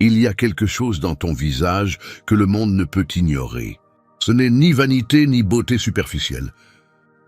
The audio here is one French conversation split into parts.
Il y a quelque chose dans ton visage que le monde ne peut ignorer. Ce n'est ni vanité ni beauté superficielle.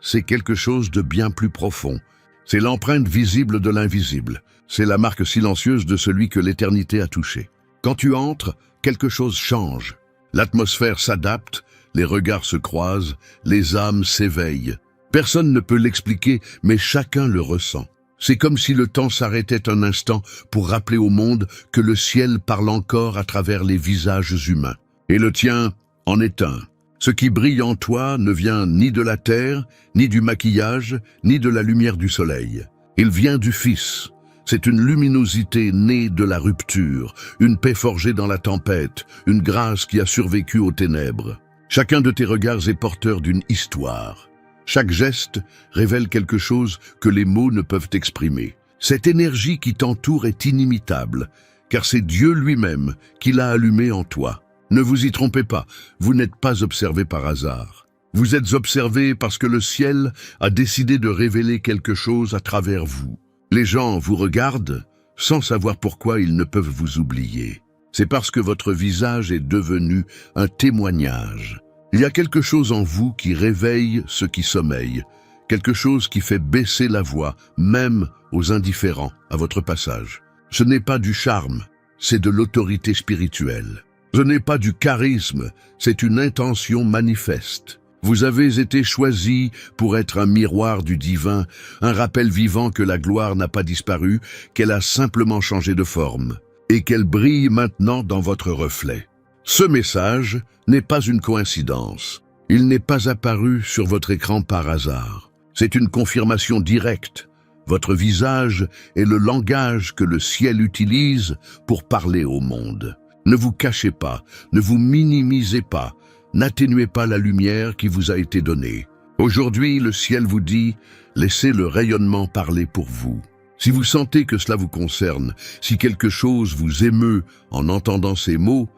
C'est quelque chose de bien plus profond. C'est l'empreinte visible de l'invisible. C'est la marque silencieuse de celui que l'éternité a touché. Quand tu entres, quelque chose change. L'atmosphère s'adapte, les regards se croisent, les âmes s'éveillent. Personne ne peut l'expliquer, mais chacun le ressent. C'est comme si le temps s'arrêtait un instant pour rappeler au monde que le ciel parle encore à travers les visages humains. Et le tien en est un. Ce qui brille en toi ne vient ni de la terre, ni du maquillage, ni de la lumière du soleil. Il vient du Fils. C'est une luminosité née de la rupture, une paix forgée dans la tempête, une grâce qui a survécu aux ténèbres. Chacun de tes regards est porteur d'une histoire. Chaque geste révèle quelque chose que les mots ne peuvent exprimer. Cette énergie qui t'entoure est inimitable, car c'est Dieu lui-même qui l'a allumée en toi. Ne vous y trompez pas, vous n'êtes pas observé par hasard. Vous êtes observé parce que le ciel a décidé de révéler quelque chose à travers vous. Les gens vous regardent sans savoir pourquoi ils ne peuvent vous oublier. C'est parce que votre visage est devenu un témoignage. Il y a quelque chose en vous qui réveille ceux qui sommeillent, quelque chose qui fait baisser la voix, même aux indifférents, à votre passage. Ce n'est pas du charme, c'est de l'autorité spirituelle. Ce n'est pas du charisme, c'est une intention manifeste. Vous avez été choisi pour être un miroir du divin, un rappel vivant que la gloire n'a pas disparu, qu'elle a simplement changé de forme, et qu'elle brille maintenant dans votre reflet. Ce message n'est pas une coïncidence. Il n'est pas apparu sur votre écran par hasard. C'est une confirmation directe. Votre visage est le langage que le ciel utilise pour parler au monde. Ne vous cachez pas, ne vous minimisez pas, n'atténuez pas la lumière qui vous a été donnée. Aujourd'hui, le ciel vous dit, laissez le rayonnement parler pour vous. Si vous sentez que cela vous concerne, si quelque chose vous émeut en entendant ces mots,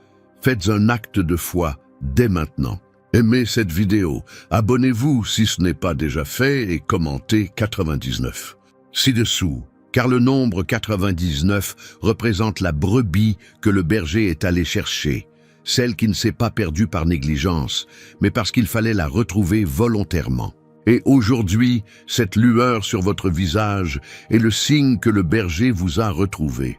faites un acte de foi dès maintenant. Aimez cette vidéo, abonnez-vous si ce n'est pas déjà fait et commentez 99. Ci-dessous, car le nombre 99 représente la brebis que le berger est allé chercher, celle qui ne s'est pas perdue par négligence, mais parce qu'il fallait la retrouver volontairement. Et aujourd'hui, cette lueur sur votre visage est le signe que le berger vous a retrouvé.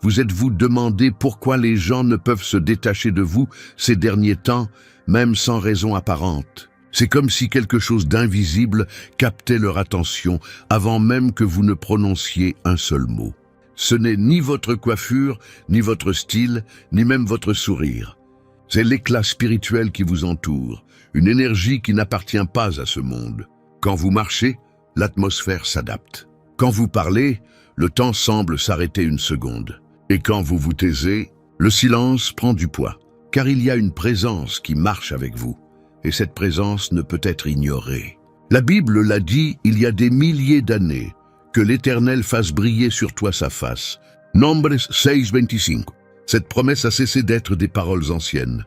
Vous êtes-vous demandé pourquoi les gens ne peuvent se détacher de vous ces derniers temps, même sans raison apparente? C'est comme si quelque chose d'invisible captait leur attention avant même que vous ne prononciez un seul mot. Ce n'est ni votre coiffure, ni votre style, ni même votre sourire. C'est l'éclat spirituel qui vous entoure, une énergie qui n'appartient pas à ce monde. Quand vous marchez, l'atmosphère s'adapte. Quand vous parlez, le temps semble s'arrêter une seconde. Et quand vous vous taisez, le silence prend du poids, car il y a une présence qui marche avec vous, et cette présence ne peut être ignorée. La Bible l'a dit il y a des milliers d'années, que l'Éternel fasse briller sur toi sa face. Nombres 6:25. Cette promesse a cessé d'être des paroles anciennes.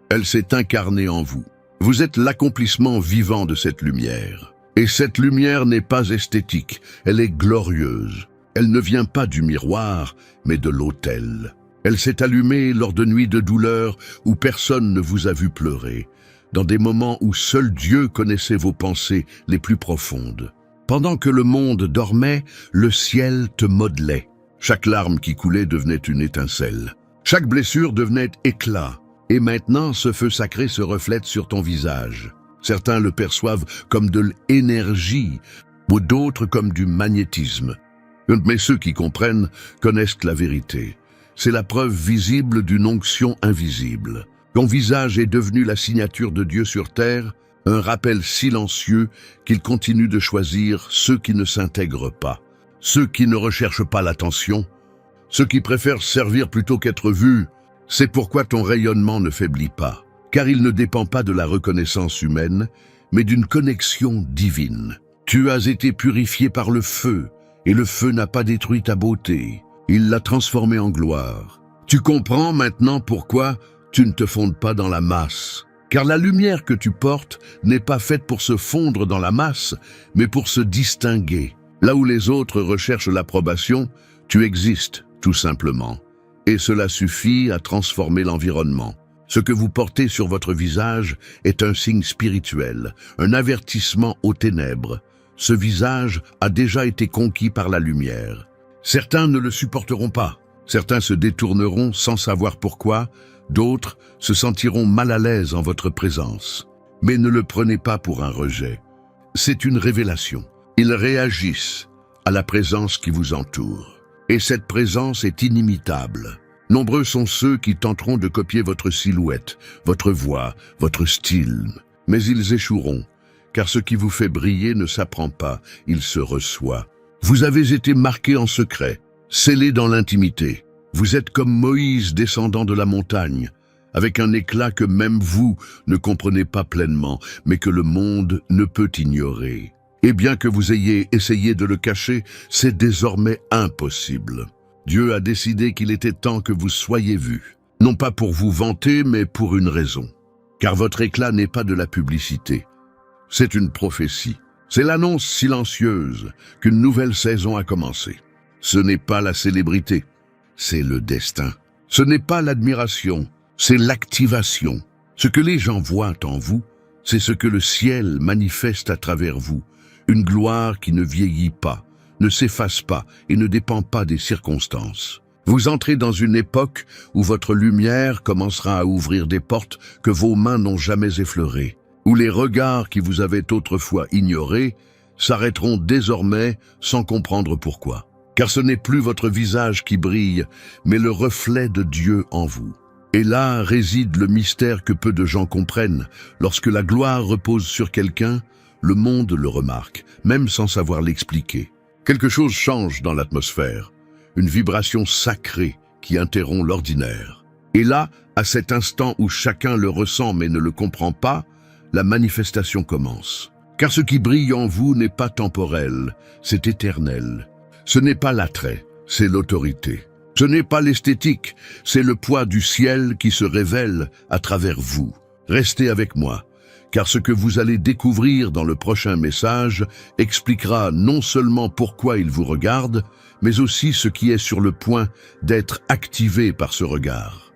Elle s'est incarnée en vous. Vous êtes l'accomplissement vivant de cette lumière. Et cette lumière n'est pas esthétique, elle est glorieuse. Elle ne vient pas du miroir, mais de l'autel. Elle s'est allumée lors de nuits de douleur où personne ne vous a vu pleurer, dans des moments où seul Dieu connaissait vos pensées les plus profondes. Pendant que le monde dormait, le ciel te modelait. Chaque larme qui coulait devenait une étincelle. Chaque blessure devenait éclat. Et maintenant, ce feu sacré se reflète sur ton visage. Certains le perçoivent comme de l'énergie, ou d'autres comme du magnétisme. Mais ceux qui comprennent connaissent la vérité. C'est la preuve visible d'une onction invisible. Ton visage est devenu la signature de Dieu sur terre, un rappel silencieux qu'il continue de choisir ceux qui ne s'intègrent pas, ceux qui ne recherchent pas l'attention, ceux qui préfèrent servir plutôt qu'être vus. C'est pourquoi ton rayonnement ne faiblit pas, car il ne dépend pas de la reconnaissance humaine, mais d'une connexion divine. Tu as été purifié par le feu, et le feu n'a pas détruit ta beauté. Il l'a transformée en gloire. Tu comprends maintenant pourquoi tu ne te fondes pas dans la masse. Car la lumière que tu portes n'est pas faite pour se fondre dans la masse, mais pour se distinguer. Là où les autres recherchent l'approbation, tu existes, tout simplement. Et cela suffit à transformer l'environnement. Ce que vous portez sur votre visage est un signe spirituel, un avertissement aux ténèbres. Ce visage a déjà été conquis par la lumière. Certains ne le supporteront pas. Certains se détourneront sans savoir pourquoi. D'autres se sentiront mal à l'aise en votre présence. Mais ne le prenez pas pour un rejet. C'est une révélation. Ils réagissent à la présence qui vous entoure. Et cette présence est inimitable. Nombreux sont ceux qui tenteront de copier votre silhouette, votre voix, votre style. Mais ils échoueront, car ce qui vous fait briller ne s'apprend pas, il se reçoit. Vous avez été marqué en secret, scellé dans l'intimité. Vous êtes comme Moïse descendant de la montagne, avec un éclat que même vous ne comprenez pas pleinement, mais que le monde ne peut ignorer. Et bien que vous ayez essayé de le cacher, c'est désormais impossible. Dieu a décidé qu'il était temps que vous soyez vus, non pas pour vous vanter, mais pour une raison. Car votre éclat n'est pas de la publicité, c'est une prophétie. C'est l'annonce silencieuse qu'une nouvelle saison a commencé. Ce n'est pas la célébrité, c'est le destin. Ce n'est pas l'admiration, c'est l'activation. Ce que les gens voient en vous, c'est ce que le ciel manifeste à travers vous. Une gloire qui ne vieillit pas, ne s'efface pas et ne dépend pas des circonstances. Vous entrez dans une époque où votre lumière commencera à ouvrir des portes que vos mains n'ont jamais effleurées, où les regards qui vous avaient autrefois ignorés s'arrêteront désormais sans comprendre pourquoi. Car ce n'est plus votre visage qui brille, mais le reflet de Dieu en vous. Et là réside le mystère que peu de gens comprennent. Lorsque la gloire repose sur quelqu'un, le monde le remarque, même sans savoir l'expliquer. Quelque chose change dans l'atmosphère, une vibration sacrée qui interrompt l'ordinaire. Et là, à cet instant où chacun le ressent mais ne le comprend pas, la manifestation commence. Car ce qui brille en vous n'est pas temporel, c'est éternel. Ce n'est pas l'attrait, c'est l'autorité. Ce n'est pas l'esthétique, c'est le poids du ciel qui se révèle à travers vous. Restez avec moi. Car ce que vous allez découvrir dans le prochain message expliquera non seulement pourquoi il vous regarde, mais aussi ce qui est sur le point d'être activé par ce regard.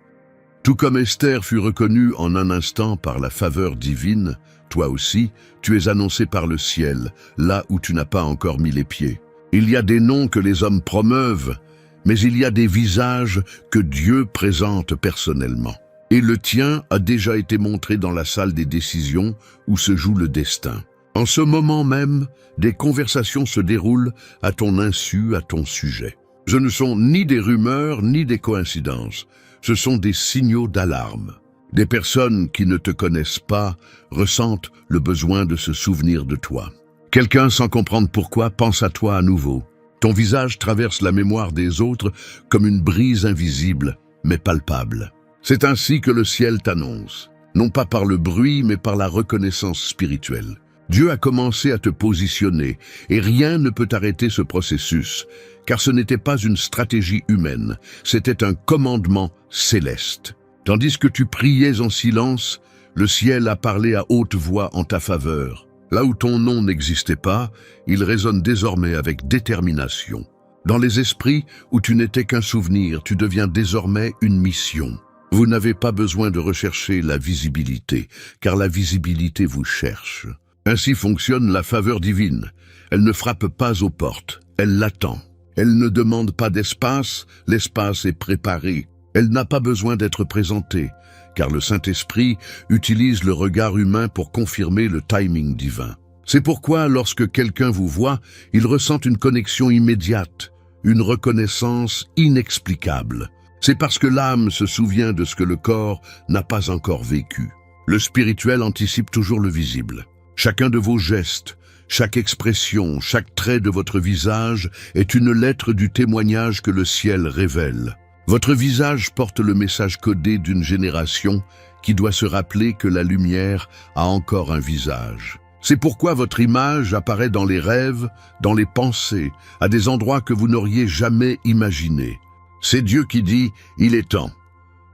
Tout comme Esther fut reconnue en un instant par la faveur divine, toi aussi, tu es annoncé par le ciel, là où tu n'as pas encore mis les pieds. Il y a des noms que les hommes promeuvent, mais il y a des visages que Dieu présente personnellement. Et le tien a déjà été montré dans la salle des décisions où se joue le destin. En ce moment même, des conversations se déroulent à ton insu, à ton sujet. Ce ne sont ni des rumeurs, ni des coïncidences. Ce sont des signaux d'alarme. Des personnes qui ne te connaissent pas ressentent le besoin de se souvenir de toi. Quelqu'un, sans comprendre pourquoi, pense à toi à nouveau. Ton visage traverse la mémoire des autres comme une brise invisible, mais palpable. C'est ainsi que le ciel t'annonce, non pas par le bruit, mais par la reconnaissance spirituelle. Dieu a commencé à te positionner, et rien ne peut arrêter ce processus, car ce n'était pas une stratégie humaine, c'était un commandement céleste. Tandis que tu priais en silence, le ciel a parlé à haute voix en ta faveur. Là où ton nom n'existait pas, il résonne désormais avec détermination. Dans les esprits où tu n'étais qu'un souvenir, tu deviens désormais une mission. Vous n'avez pas besoin de rechercher la visibilité, car la visibilité vous cherche. Ainsi fonctionne la faveur divine. Elle ne frappe pas aux portes, elle l'attend. Elle ne demande pas d'espace, l'espace est préparé. Elle n'a pas besoin d'être présentée, car le Saint-Esprit utilise le regard humain pour confirmer le timing divin. C'est pourquoi, lorsque quelqu'un vous voit, il ressent une connexion immédiate, une reconnaissance inexplicable. C'est parce que l'âme se souvient de ce que le corps n'a pas encore vécu. Le spirituel anticipe toujours le visible. Chacun de vos gestes, chaque expression, chaque trait de votre visage est une lettre du témoignage que le ciel révèle. Votre visage porte le message codé d'une génération qui doit se rappeler que la lumière a encore un visage. C'est pourquoi votre image apparaît dans les rêves, dans les pensées, à des endroits que vous n'auriez jamais imaginés. C'est Dieu qui dit « il est temps ».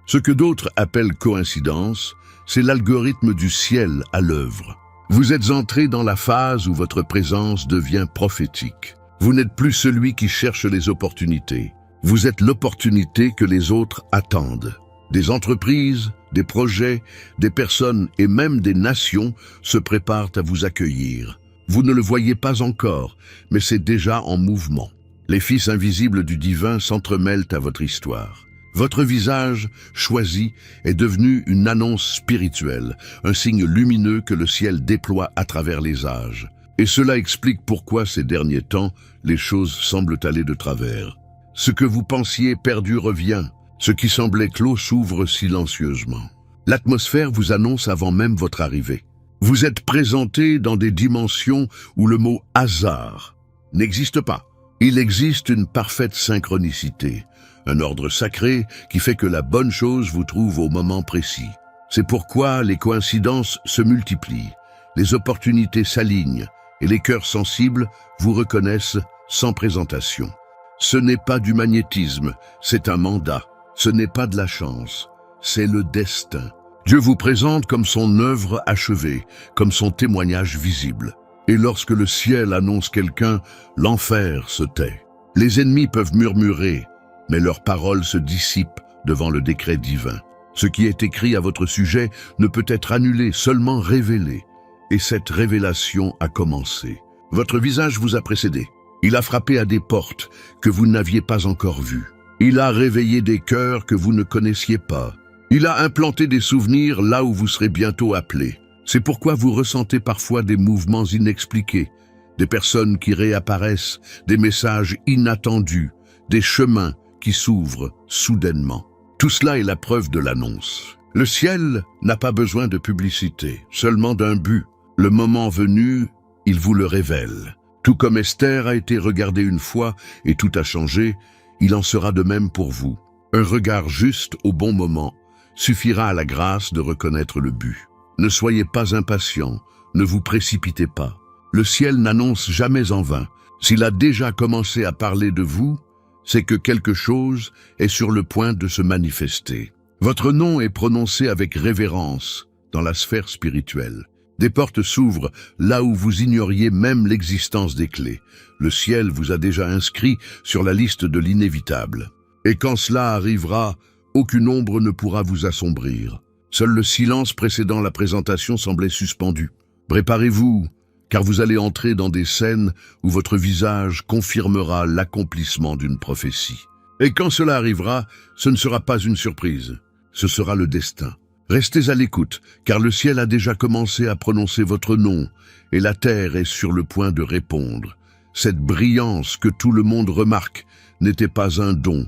Ce que d'autres appellent coïncidence, c'est l'algorithme du ciel à l'œuvre. Vous êtes entré dans la phase où votre présence devient prophétique. Vous n'êtes plus celui qui cherche les opportunités. Vous êtes l'opportunité que les autres attendent. Des entreprises, des projets, des personnes et même des nations se préparent à vous accueillir. Vous ne le voyez pas encore, mais c'est déjà en mouvement. Les fils invisibles du divin s'entremêlent à votre histoire. Votre visage, choisi, est devenu une annonce spirituelle, un signe lumineux que le ciel déploie à travers les âges. Et cela explique pourquoi ces derniers temps, les choses semblent aller de travers. Ce que vous pensiez perdu revient, ce qui semblait clos s'ouvre silencieusement. L'atmosphère vous annonce avant même votre arrivée. Vous êtes présenté dans des dimensions où le mot « hasard » n'existe pas. Il existe une parfaite synchronicité, un ordre sacré qui fait que la bonne chose vous trouve au moment précis. C'est pourquoi les coïncidences se multiplient, les opportunités s'alignent et les cœurs sensibles vous reconnaissent sans présentation. Ce n'est pas du magnétisme, c'est un mandat. Ce n'est pas de la chance, c'est le destin. Dieu vous présente comme son œuvre achevée, comme son témoignage visible. Et lorsque le ciel annonce quelqu'un, l'enfer se tait. Les ennemis peuvent murmurer, mais leurs paroles se dissipent devant le décret divin. Ce qui est écrit à votre sujet ne peut être annulé, seulement révélé. Et cette révélation a commencé. Votre visage vous a précédé. Il a frappé à des portes que vous n'aviez pas encore vues. Il a réveillé des cœurs que vous ne connaissiez pas. Il a implanté des souvenirs là où vous serez bientôt appelés. C'est pourquoi vous ressentez parfois des mouvements inexpliqués, des personnes qui réapparaissent, des messages inattendus, des chemins qui s'ouvrent soudainement. Tout cela est la preuve de l'annonce. Le ciel n'a pas besoin de publicité, seulement d'un but. Le moment venu, il vous le révèle. Tout comme Esther a été regardée une fois et tout a changé, il en sera de même pour vous. Un regard juste au bon moment suffira à la grâce de reconnaître le but. Ne soyez pas impatients, ne vous précipitez pas. Le ciel n'annonce jamais en vain. S'il a déjà commencé à parler de vous, c'est que quelque chose est sur le point de se manifester. Votre nom est prononcé avec révérence dans la sphère spirituelle. Des portes s'ouvrent là où vous ignoriez même l'existence des clés. Le ciel vous a déjà inscrit sur la liste de l'inévitable. Et quand cela arrivera, aucune ombre ne pourra vous assombrir. Seul le silence précédant la présentation semblait suspendu. Préparez-vous, car vous allez entrer dans des scènes où votre visage confirmera l'accomplissement d'une prophétie. Et quand cela arrivera, ce ne sera pas une surprise, ce sera le destin. Restez à l'écoute, car le ciel a déjà commencé à prononcer votre nom, et la terre est sur le point de répondre. Cette brillance que tout le monde remarque n'était pas un don,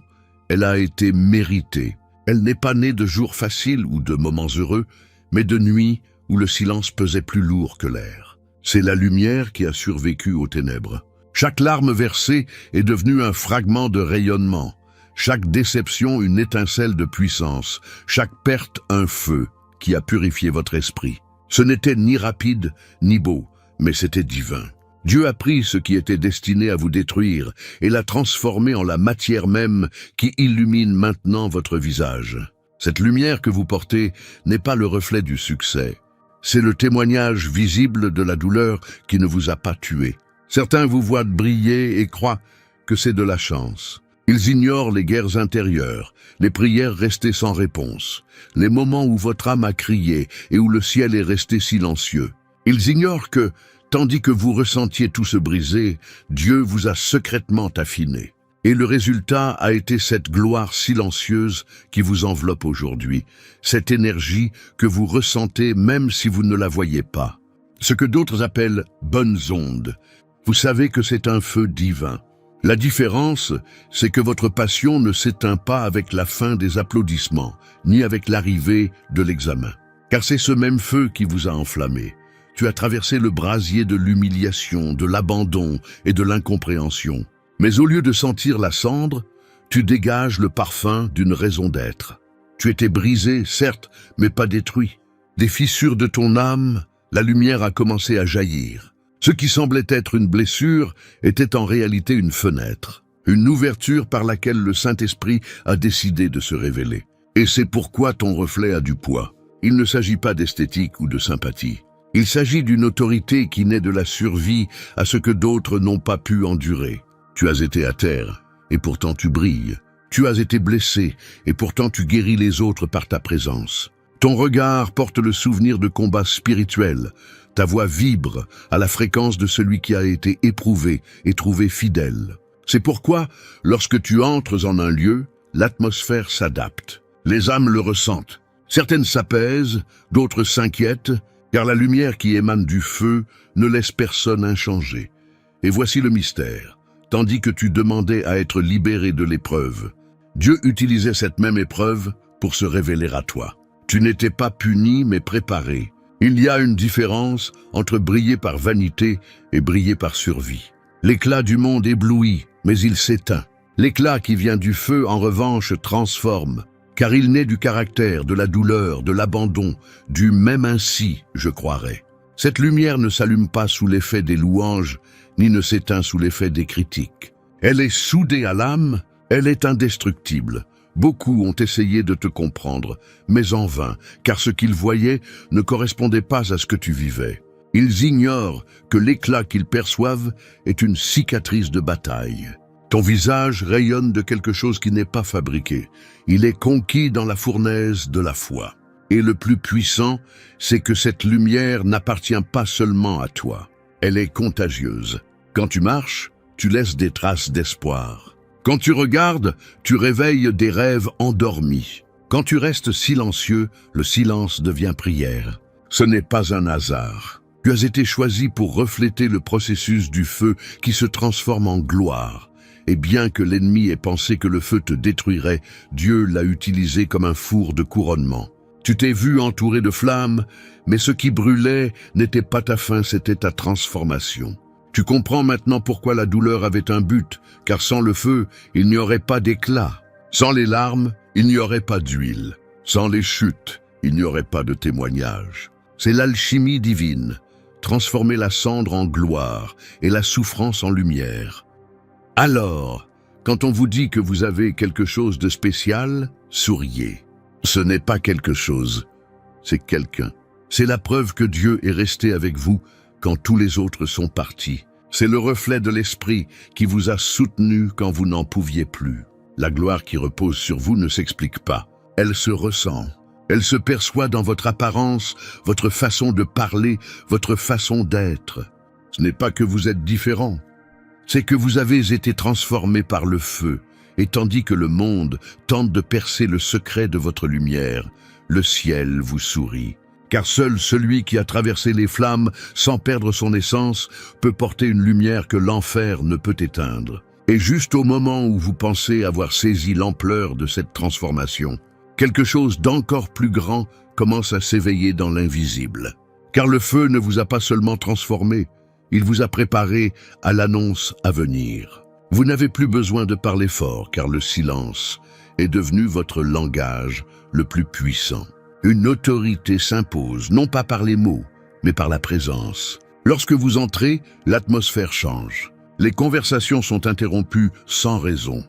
elle a été méritée. Elle n'est pas née de jours faciles ou de moments heureux, mais de nuits où le silence pesait plus lourd que l'air. C'est la lumière qui a survécu aux ténèbres. Chaque larme versée est devenue un fragment de rayonnement. Chaque déception une étincelle de puissance, chaque perte un feu qui a purifié votre esprit. Ce n'était ni rapide ni beau, mais c'était divin. Dieu a pris ce qui était destiné à vous détruire et l'a transformé en la matière même qui illumine maintenant votre visage. Cette lumière que vous portez n'est pas le reflet du succès. C'est le témoignage visible de la douleur qui ne vous a pas tué. Certains vous voient briller et croient que c'est de la chance. Ils ignorent les guerres intérieures, les prières restées sans réponse, les moments où votre âme a crié et où le ciel est resté silencieux. Ils ignorent que, tandis que vous ressentiez tout se briser, Dieu vous a secrètement affiné. Et le résultat a été cette gloire silencieuse qui vous enveloppe aujourd'hui, cette énergie que vous ressentez même si vous ne la voyez pas. Ce que d'autres appellent « bonnes ondes », vous savez que c'est un feu divin. La différence, c'est que votre passion ne s'éteint pas avec la fin des applaudissements, ni avec l'arrivée de l'examen. Car c'est ce même feu qui vous a enflammé. Tu as traversé le brasier de l'humiliation, de l'abandon et de l'incompréhension. Mais au lieu de sentir la cendre, tu dégages le parfum d'une raison d'être. Tu étais brisé, certes, mais pas détruit. Des fissures de ton âme, la lumière a commencé à jaillir. Ce qui semblait être une blessure était en réalité une fenêtre, une ouverture par laquelle le Saint-Esprit a décidé de se révéler. Et c'est pourquoi ton reflet a du poids. Il ne s'agit pas d'esthétique ou de sympathie. Il s'agit d'une autorité qui naît de la survie à ce que d'autres n'ont pas pu endurer. Tu as été à terre, et pourtant tu brilles. Tu as été blessé, et pourtant tu guéris les autres par ta présence. Ton regard porte le souvenir de combats spirituels. Ta voix vibre à la fréquence de celui qui a été éprouvé et trouvé fidèle. C'est pourquoi, lorsque tu entres en un lieu, l'atmosphère s'adapte. Les âmes le ressentent. Certaines s'apaisent, d'autres s'inquiètent, car la lumière qui émane du feu ne laisse personne inchangé. Et voici le mystère. Tandis que tu demandais à être libéré de l'épreuve, Dieu utilisait cette même épreuve pour se révéler à toi. Tu n'étais pas puni, mais préparé. Il y a une différence entre briller par vanité et briller par survie. L'éclat du monde éblouit, mais il s'éteint. L'éclat qui vient du feu, en revanche, transforme, car il naît du caractère, de la douleur, de l'abandon, du même ainsi, je croirais. Cette lumière ne s'allume pas sous l'effet des louanges, ni ne s'éteint sous l'effet des critiques. Elle est soudée à l'âme, elle est indestructible. Beaucoup ont essayé de te comprendre, mais en vain, car ce qu'ils voyaient ne correspondait pas à ce que tu vivais. Ils ignorent que l'éclat qu'ils perçoivent est une cicatrice de bataille. Ton visage rayonne de quelque chose qui n'est pas fabriqué. Il est conquis dans la fournaise de la foi. Et le plus puissant, c'est que cette lumière n'appartient pas seulement à toi. Elle est contagieuse. Quand tu marches, tu laisses des traces d'espoir. Quand tu regardes, tu réveilles des rêves endormis. Quand tu restes silencieux, le silence devient prière. Ce n'est pas un hasard. Tu as été choisi pour refléter le processus du feu qui se transforme en gloire. Et bien que l'ennemi ait pensé que le feu te détruirait, Dieu l'a utilisé comme un four de couronnement. Tu t'es vu entouré de flammes, mais ce qui brûlait n'était pas ta fin, c'était ta transformation. Tu comprends maintenant pourquoi la douleur avait un but, car sans le feu, il n'y aurait pas d'éclat. Sans les larmes, il n'y aurait pas d'huile. Sans les chutes, il n'y aurait pas de témoignage. C'est l'alchimie divine, transformer la cendre en gloire et la souffrance en lumière. Alors, quand on vous dit que vous avez quelque chose de spécial, souriez. Ce n'est pas quelque chose, c'est quelqu'un. C'est la preuve que Dieu est resté avec vous quand tous les autres sont partis. C'est le reflet de l'Esprit qui vous a soutenu quand vous n'en pouviez plus. La gloire qui repose sur vous ne s'explique pas. Elle se ressent. Elle se perçoit dans votre apparence, votre façon de parler, votre façon d'être. Ce n'est pas que vous êtes différent. C'est que vous avez été transformé par le feu. Et tandis que le monde tente de percer le secret de votre lumière, le ciel vous sourit. Car seul celui qui a traversé les flammes sans perdre son essence peut porter une lumière que l'enfer ne peut éteindre. Et juste au moment où vous pensez avoir saisi l'ampleur de cette transformation, quelque chose d'encore plus grand commence à s'éveiller dans l'invisible. Car le feu ne vous a pas seulement transformé, il vous a préparé à l'annonce à venir. Vous n'avez plus besoin de parler fort, car le silence est devenu votre langage le plus puissant. Une autorité s'impose, non pas par les mots, mais par la présence. Lorsque vous entrez, l'atmosphère change. Les conversations sont interrompues sans raison.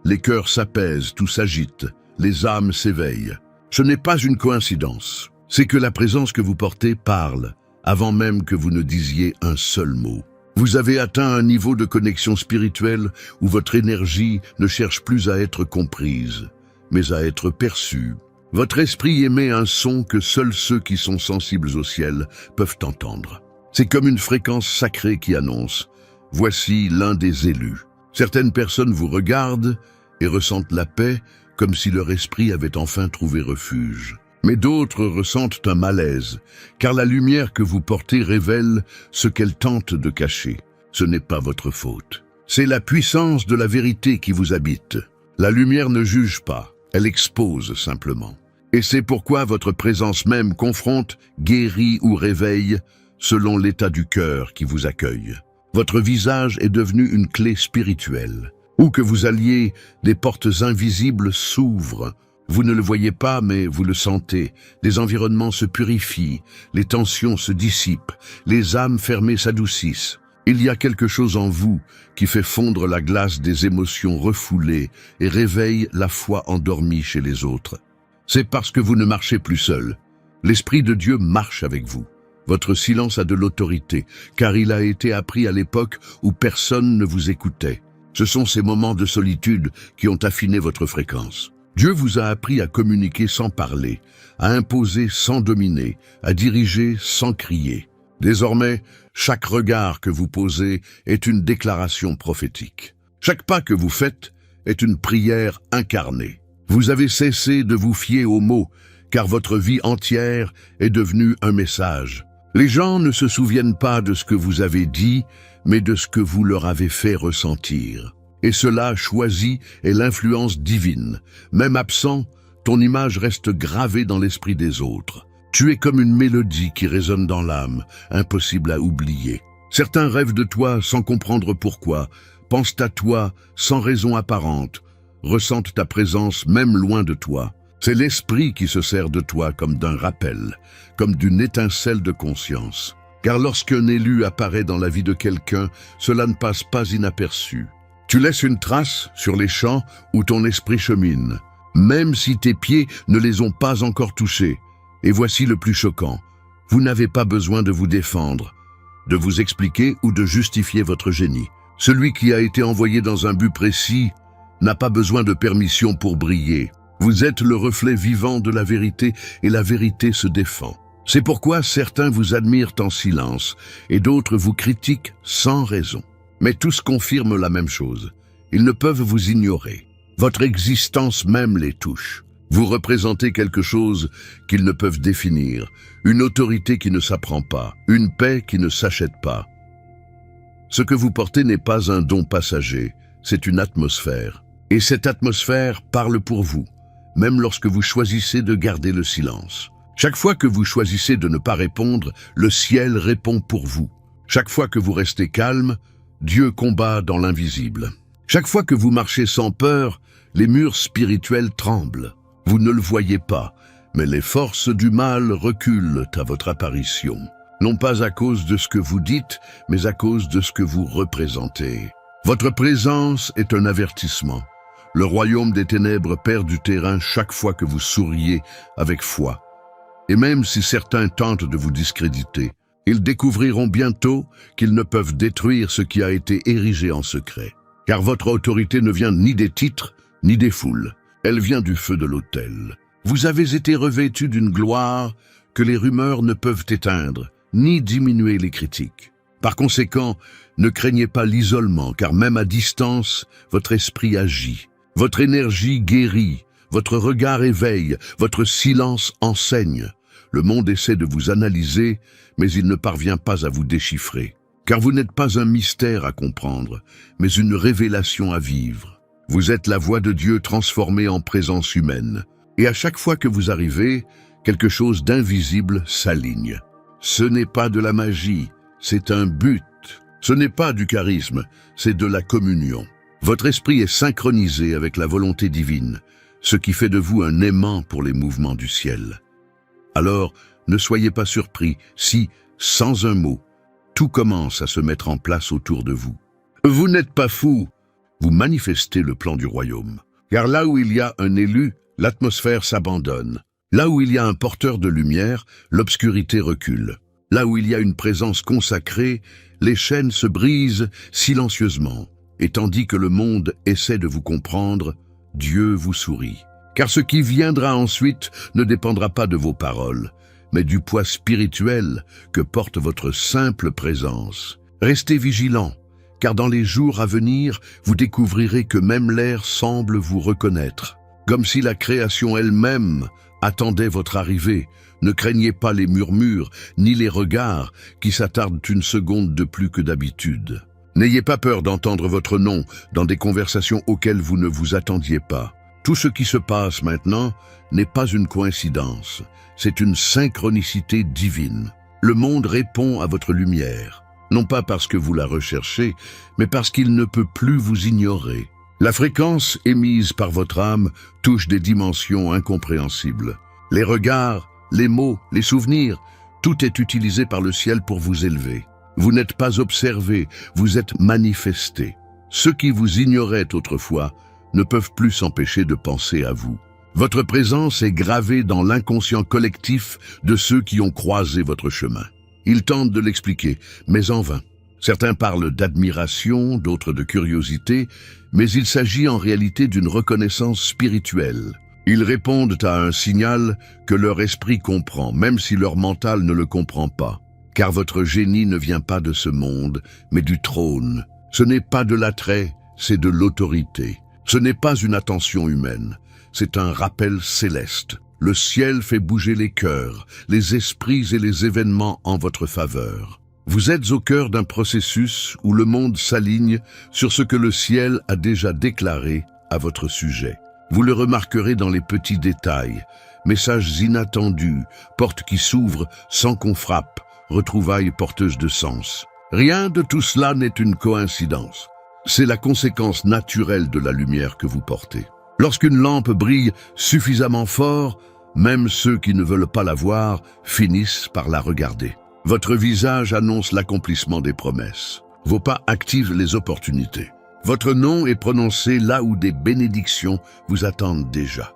Les cœurs s'apaisent, tout s'agite, les âmes s'éveillent. Ce n'est pas une coïncidence. C'est que la présence que vous portez parle, avant même que vous ne disiez un seul mot. Vous avez atteint un niveau de connexion spirituelle où votre énergie ne cherche plus à être comprise, mais à être perçue. Votre esprit émet un son que seuls ceux qui sont sensibles au ciel peuvent entendre. C'est comme une fréquence sacrée qui annonce « Voici l'un des élus ». Certaines personnes vous regardent et ressentent la paix comme si leur esprit avait enfin trouvé refuge. Mais d'autres ressentent un malaise, car la lumière que vous portez révèle ce qu'elle tente de cacher. Ce n'est pas votre faute. C'est la puissance de la vérité qui vous habite. La lumière ne juge pas, elle expose simplement. Et c'est pourquoi votre présence même confronte, guérit ou réveille, selon l'état du cœur qui vous accueille. Votre visage est devenu une clé spirituelle. Où que vous alliez, des portes invisibles s'ouvrent. Vous ne le voyez pas, mais vous le sentez. Les environnements se purifient, les tensions se dissipent, les âmes fermées s'adoucissent. Il y a quelque chose en vous qui fait fondre la glace des émotions refoulées et réveille la foi endormie chez les autres. C'est parce que vous ne marchez plus seul. L'Esprit de Dieu marche avec vous. Votre silence a de l'autorité, car il a été appris à l'époque où personne ne vous écoutait. Ce sont ces moments de solitude qui ont affiné votre fréquence. Dieu vous a appris à communiquer sans parler, à imposer sans dominer, à diriger sans crier. Désormais, chaque regard que vous posez est une déclaration prophétique. Chaque pas que vous faites est une prière incarnée. Vous avez cessé de vous fier aux mots, car votre vie entière est devenue un message. Les gens ne se souviennent pas de ce que vous avez dit, mais de ce que vous leur avez fait ressentir. Et cela choisi est l'influence divine. Même absent, ton image reste gravée dans l'esprit des autres. Tu es comme une mélodie qui résonne dans l'âme, impossible à oublier. Certains rêvent de toi sans comprendre pourquoi, pensent à toi sans raison apparente, ressentent ta présence même loin de toi. C'est l'esprit qui se sert de toi comme d'un rappel, comme d'une étincelle de conscience. Car lorsqu'un élu apparaît dans la vie de quelqu'un, cela ne passe pas inaperçu. Tu laisses une trace sur les champs où ton esprit chemine, même si tes pieds ne les ont pas encore touchés. Et voici le plus choquant. Vous n'avez pas besoin de vous défendre, de vous expliquer ou de justifier votre génie. Celui qui a été envoyé dans un but précis n'a pas besoin de permission pour briller. Vous êtes le reflet vivant de la vérité et la vérité se défend. C'est pourquoi certains vous admirent en silence et d'autres vous critiquent sans raison. Mais tous confirment la même chose. Ils ne peuvent vous ignorer. Votre existence même les touche. Vous représentez quelque chose qu'ils ne peuvent définir, une autorité qui ne s'apprend pas, une paix qui ne s'achète pas. Ce que vous portez n'est pas un don passager, c'est une atmosphère. Et cette atmosphère parle pour vous, même lorsque vous choisissez de garder le silence. Chaque fois que vous choisissez de ne pas répondre, le ciel répond pour vous. Chaque fois que vous restez calme, Dieu combat dans l'invisible. Chaque fois que vous marchez sans peur, les murs spirituels tremblent. Vous ne le voyez pas, mais les forces du mal reculent à votre apparition. Non pas à cause de ce que vous dites, mais à cause de ce que vous représentez. Votre présence est un avertissement. Le royaume des ténèbres perd du terrain chaque fois que vous souriez avec foi. Et même si certains tentent de vous discréditer, ils découvriront bientôt qu'ils ne peuvent détruire ce qui a été érigé en secret. Car votre autorité ne vient ni des titres, ni des foules. Elle vient du feu de l'autel. Vous avez été revêtu d'une gloire que les rumeurs ne peuvent éteindre, ni diminuer les critiques. Par conséquent, ne craignez pas l'isolement, car même à distance, votre esprit agit. Votre énergie guérit, votre regard éveille, votre silence enseigne. Le monde essaie de vous analyser, mais il ne parvient pas à vous déchiffrer. Car vous n'êtes pas un mystère à comprendre, mais une révélation à vivre. Vous êtes la voix de Dieu transformée en présence humaine. Et à chaque fois que vous arrivez, quelque chose d'invisible s'aligne. Ce n'est pas de la magie, c'est un but. Ce n'est pas du charisme, c'est de la communion. Votre esprit est synchronisé avec la volonté divine, ce qui fait de vous un aimant pour les mouvements du ciel. Alors, ne soyez pas surpris si, sans un mot, tout commence à se mettre en place autour de vous. Vous n'êtes pas fou, vous manifestez le plan du royaume. Car là où il y a un élu, l'atmosphère s'abandonne. Là où il y a un porteur de lumière, l'obscurité recule. Là où il y a une présence consacrée, les chaînes se brisent silencieusement. Et tandis que le monde essaie de vous comprendre, Dieu vous sourit. Car ce qui viendra ensuite ne dépendra pas de vos paroles, mais du poids spirituel que porte votre simple présence. Restez vigilants, car dans les jours à venir, vous découvrirez que même l'air semble vous reconnaître. Comme si la création elle-même attendait votre arrivée. Ne craignez pas les murmures, ni les regards qui s'attardent une seconde de plus que d'habitude. N'ayez pas peur d'entendre votre nom dans des conversations auxquelles vous ne vous attendiez pas. Tout ce qui se passe maintenant n'est pas une coïncidence, c'est une synchronicité divine. Le monde répond à votre lumière, non pas parce que vous la recherchez, mais parce qu'il ne peut plus vous ignorer. La fréquence émise par votre âme touche des dimensions incompréhensibles. Les regards, les mots, les souvenirs, tout est utilisé par le ciel pour vous élever. Vous n'êtes pas observé, vous êtes manifesté. Ceux qui vous ignoraient autrefois ne peuvent plus s'empêcher de penser à vous. Votre présence est gravée dans l'inconscient collectif de ceux qui ont croisé votre chemin. Ils tentent de l'expliquer, mais en vain. Certains parlent d'admiration, d'autres de curiosité, mais il s'agit en réalité d'une reconnaissance spirituelle. Ils répondent à un signal que leur esprit comprend, même si leur mental ne le comprend pas. Car votre génie ne vient pas de ce monde, mais du trône. Ce n'est pas de l'attrait, c'est de l'autorité. Ce n'est pas une attention humaine, c'est un rappel céleste. Le ciel fait bouger les cœurs, les esprits et les événements en votre faveur. Vous êtes au cœur d'un processus où le monde s'aligne sur ce que le ciel a déjà déclaré à votre sujet. Vous le remarquerez dans les petits détails, messages inattendus, portes qui s'ouvrent sans qu'on frappe, retrouvailles porteuses de sens. Rien de tout cela n'est une coïncidence. C'est la conséquence naturelle de la lumière que vous portez. Lorsqu'une lampe brille suffisamment fort, même ceux qui ne veulent pas la voir finissent par la regarder. Votre visage annonce l'accomplissement des promesses. Vos pas activent les opportunités. Votre nom est prononcé là où des bénédictions vous attendent déjà.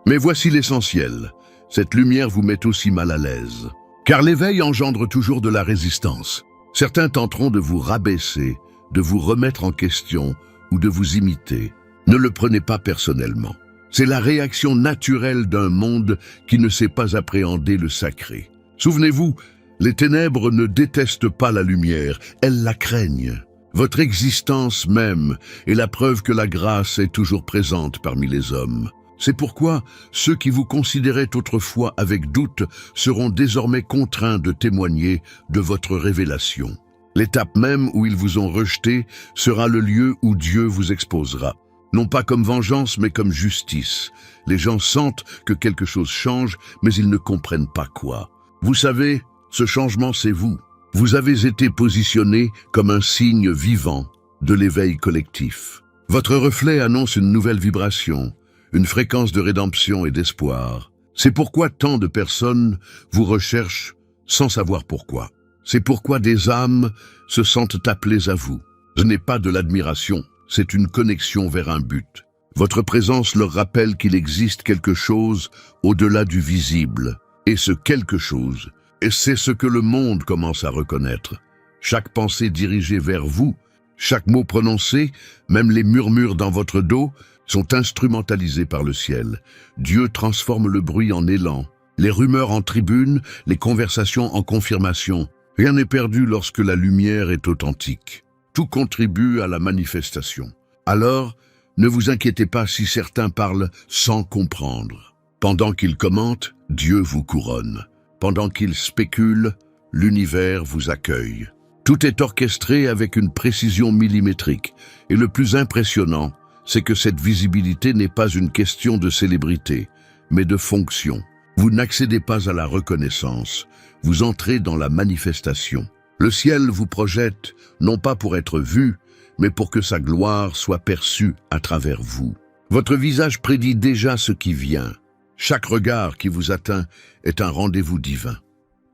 Mais voici l'essentiel. Cette lumière vous met aussi mal à l'aise. Car l'éveil engendre toujours de la résistance. Certains tenteront de vous rabaisser, de vous remettre en question ou de vous imiter. Ne le prenez pas personnellement. C'est la réaction naturelle d'un monde qui ne sait pas appréhender le sacré. Souvenez-vous, les ténèbres ne détestent pas la lumière, elles la craignent. Votre existence même est la preuve que la grâce est toujours présente parmi les hommes. C'est pourquoi ceux qui vous considéraient autrefois avec doute seront désormais contraints de témoigner de votre révélation. L'étape même où ils vous ont rejeté sera le lieu où Dieu vous exposera. Non pas comme vengeance, mais comme justice. Les gens sentent que quelque chose change, mais ils ne comprennent pas quoi. Vous savez, ce changement, c'est vous. Vous avez été positionné comme un signe vivant de l'éveil collectif. Votre reflet annonce une nouvelle vibration, une fréquence de rédemption et d'espoir. C'est pourquoi tant de personnes vous recherchent sans savoir pourquoi. C'est pourquoi des âmes se sentent appelées à vous. Ce n'est pas de l'admiration, c'est une connexion vers un but. Votre présence leur rappelle qu'il existe quelque chose au-delà du visible. Et ce quelque chose, et c'est ce que le monde commence à reconnaître. Chaque pensée dirigée vers vous, chaque mot prononcé, même les murmures dans votre dos, sont instrumentalisés par le ciel. Dieu transforme le bruit en élan, les rumeurs en tribune, les conversations en confirmation. Rien n'est perdu lorsque la lumière est authentique. Tout contribue à la manifestation. Alors, ne vous inquiétez pas si certains parlent sans comprendre. Pendant qu'ils commentent, Dieu vous couronne. Pendant qu'ils spéculent, l'univers vous accueille. Tout est orchestré avec une précision millimétrique. Et le plus impressionnant, c'est que cette visibilité n'est pas une question de célébrité, mais de fonction. Vous n'accédez pas à la reconnaissance, vous entrez dans la manifestation. Le ciel vous projette, non pas pour être vu, mais pour que sa gloire soit perçue à travers vous. Votre visage prédit déjà ce qui vient. Chaque regard qui vous atteint est un rendez-vous divin.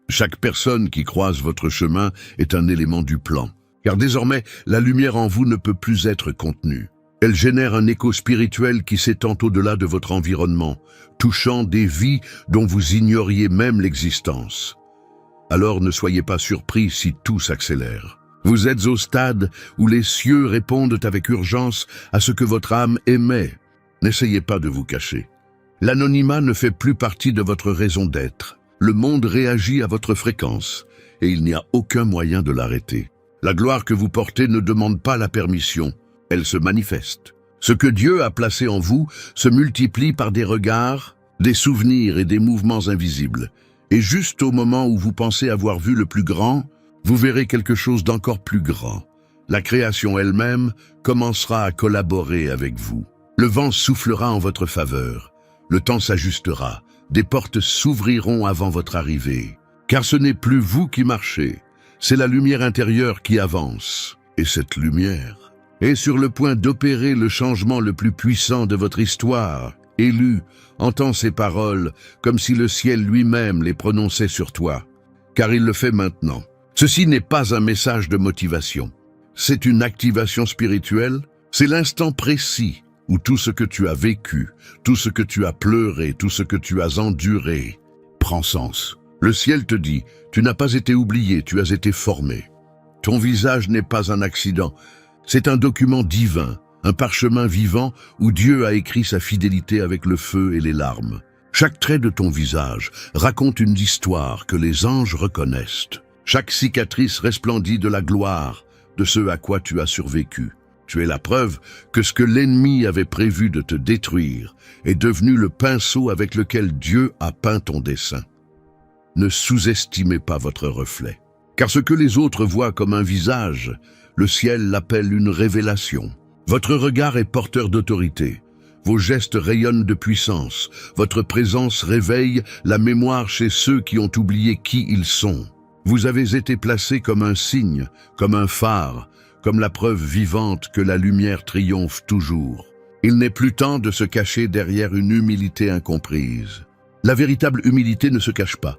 Chaque personne qui croise votre chemin est un élément du plan. Car désormais, la lumière en vous ne peut plus être contenue. Elle génère un écho spirituel qui s'étend au-delà de votre environnement, touchant des vies dont vous ignoriez même l'existence. Alors ne soyez pas surpris si tout s'accélère. Vous êtes au stade où les cieux répondent avec urgence à ce que votre âme émet. N'essayez pas de vous cacher. L'anonymat ne fait plus partie de votre raison d'être. Le monde réagit à votre fréquence, et il n'y a aucun moyen de l'arrêter. La gloire que vous portez ne demande pas la permission, elle se manifeste. Ce que Dieu a placé en vous se multiplie par des regards, des souvenirs et des mouvements invisibles. Et juste au moment où vous pensez avoir vu le plus grand, vous verrez quelque chose d'encore plus grand. La création elle-même commencera à collaborer avec vous. Le vent soufflera en votre faveur. Le temps s'ajustera, des portes s'ouvriront avant votre arrivée. Car ce n'est plus vous qui marchez, c'est la lumière intérieure qui avance. Et cette lumière est sur le point d'opérer le changement le plus puissant de votre histoire. Élu, entends ces paroles comme si le ciel lui-même les prononçait sur toi. Car il le fait maintenant. Ceci n'est pas un message de motivation. C'est une activation spirituelle. C'est l'instant précis où tout ce que tu as vécu, tout ce que tu as pleuré, tout ce que tu as enduré, prend sens. Le ciel te dit, tu n'as pas été oublié, tu as été formé. Ton visage n'est pas un accident, c'est un document divin, un parchemin vivant où Dieu a écrit sa fidélité avec le feu et les larmes. Chaque trait de ton visage raconte une histoire que les anges reconnaissent. Chaque cicatrice resplendit de la gloire de ce à quoi tu as survécu. Tu es la preuve que ce que l'ennemi avait prévu de te détruire est devenu le pinceau avec lequel Dieu a peint ton dessin. Ne sous-estimez pas votre reflet, car ce que les autres voient comme un visage, le ciel l'appelle une révélation. Votre regard est porteur d'autorité. Vos gestes rayonnent de puissance. Votre présence réveille la mémoire chez ceux qui ont oublié qui ils sont. Vous avez été placé comme un signe, comme un phare, comme la preuve vivante que la lumière triomphe toujours. Il n'est plus temps de se cacher derrière une humilité incomprise. La véritable humilité ne se cache pas.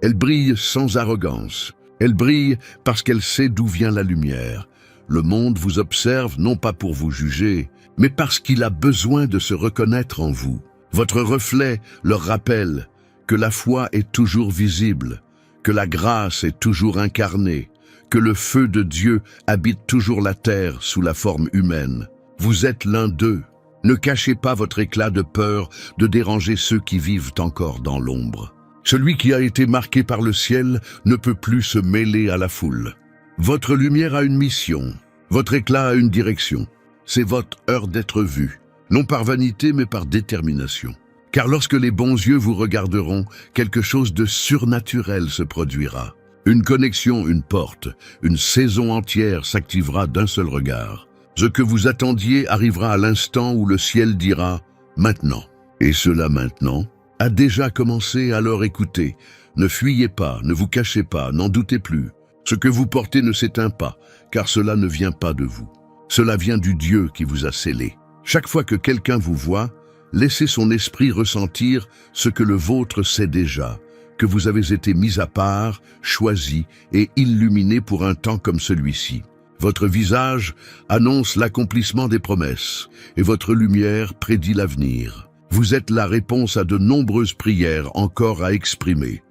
Elle brille sans arrogance. Elle brille parce qu'elle sait d'où vient la lumière. Le monde vous observe non pas pour vous juger, mais parce qu'il a besoin de se reconnaître en vous. Votre reflet leur rappelle que la foi est toujours visible, que la grâce est toujours incarnée, que le feu de Dieu habite toujours la terre sous la forme humaine. Vous êtes l'un d'eux. Ne cachez pas votre éclat de peur de déranger ceux qui vivent encore dans l'ombre. Celui qui a été marqué par le ciel ne peut plus se mêler à la foule. Votre lumière a une mission, votre éclat a une direction. C'est votre heure d'être vu, non par vanité mais par détermination. Car lorsque les bons yeux vous regarderont, quelque chose de surnaturel se produira. Une connexion, une porte, une saison entière s'activera d'un seul regard. Ce que vous attendiez arrivera à l'instant où le ciel dira « maintenant ». Et cela maintenant a déjà commencé, alors écoutez. Ne fuyez pas, ne vous cachez pas, n'en doutez plus. Ce que vous portez ne s'éteint pas, car cela ne vient pas de vous. Cela vient du Dieu qui vous a scellé. Chaque fois que quelqu'un vous voit, laissez son esprit ressentir ce que le vôtre sait déjà, que vous avez été mis à part, choisi et illuminé pour un temps comme celui-ci. Votre visage annonce l'accomplissement des promesses, et votre lumière prédit l'avenir. Vous êtes la réponse à de nombreuses prières encore à exprimer.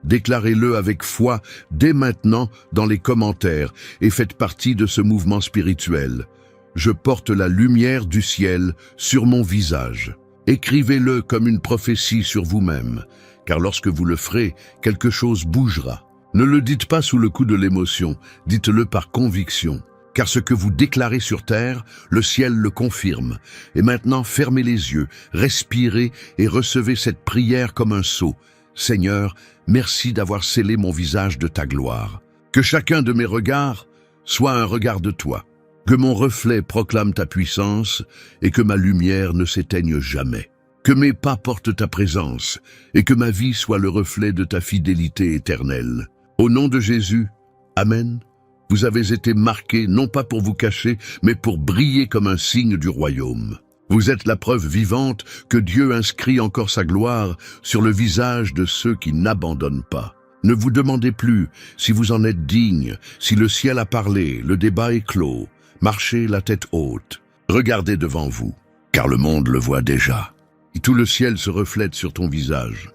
Déclarez-le avec foi dès maintenant dans les commentaires et faites partie de ce mouvement spirituel. Je porte la lumière du ciel sur mon visage. Écrivez-le comme une prophétie sur vous-même, car lorsque vous le ferez, quelque chose bougera. Ne le dites pas sous le coup de l'émotion, dites-le par conviction. Car ce que vous déclarez sur terre, le ciel le confirme. Et maintenant, fermez les yeux, respirez et recevez cette prière comme un sceau. Seigneur, merci d'avoir scellé mon visage de ta gloire. Que chacun de mes regards soit un regard de toi. Que mon reflet proclame ta puissance et que ma lumière ne s'éteigne jamais. Que mes pas portent ta présence et que ma vie soit le reflet de ta fidélité éternelle. Au nom de Jésus, Amen. Vous avez été marqués non pas pour vous cacher, mais pour briller comme un signe du royaume. Vous êtes la preuve vivante que Dieu inscrit encore sa gloire sur le visage de ceux qui n'abandonnent pas. Ne vous demandez plus si vous en êtes digne, si le ciel a parlé, le débat est clos. Marchez la tête haute. Regardez devant vous, car le monde le voit déjà. Et tout le ciel se reflète sur ton visage.